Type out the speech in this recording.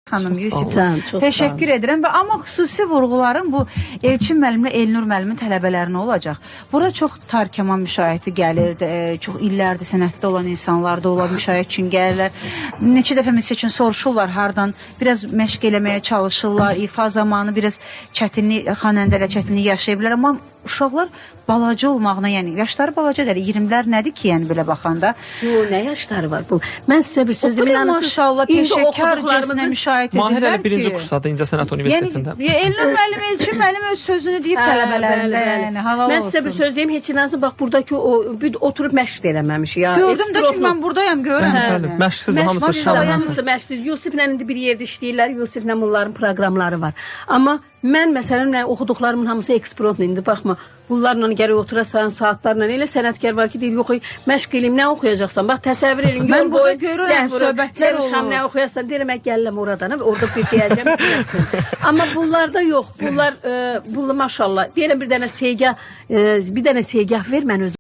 Xanım Yusif, təşəkkür edirəm və amma xüsusi vurğularım bu Elçin müəllimlə Elnur müəllimin tələbələrinə olacaq. Burada çox tarkaman müşahiyyəti gəlir, çox illərdir sənətdə olan insanlar da olan müşahiyyət üçün gəlirlər. Neçə dəfə məsəl üçün soruşurlar hardan, biraz məşq eləməyə çalışırlar, ifa zamanı biraz çətinlik, xanəndələ çətinlik yaşaya bilər, amma uşaqlar balaca olmağına, yəni yaşları balaca deyil, 20'lər nədir ki, yəni belə baxanda? Yox, nə yaşları var bu? Mən sizə bir sözüm inanırsınız. Maşallah, peşəkarcasına müşahiyyət edirlər ki. Mahir hələ birinci kursadır İncəsənət Universitetində. Yəni, Elnur müəllim, Elçin müəllim öz sözünü deyib tələbələrində, yəni halal olsun. Mən sizə bir söz deyim, heç inanırsınız, bax, buradakı o, oturub məşq eləməmiş ya. Gördüm də ki, mən buradayam, görürəm. Məşqsiz də hamısı şahane. Məşqsiz, Yusiflə indi bir yerdə işləyirlər, Yusiflə bunların proqramları var. Amma mən məsələn oxuduqlarımın hamısı eksprotla indi baxma. Bunlarla gərək oturasan, saatlarla elə sənətkar var ki, deyir, yox, məşq eləyim, nə oxuyacaqsan? Bax, təsəvvür edin, mən burada görürəm, söhbətlər olur. Sən nə oxuyarsan, deyirəm, mən gələm oradan, orada bir deyəcəm, deyəsin. Amma bunlarda yox, bunlar, maşallah, deyirəm, bir dənə segah ver mən özüm.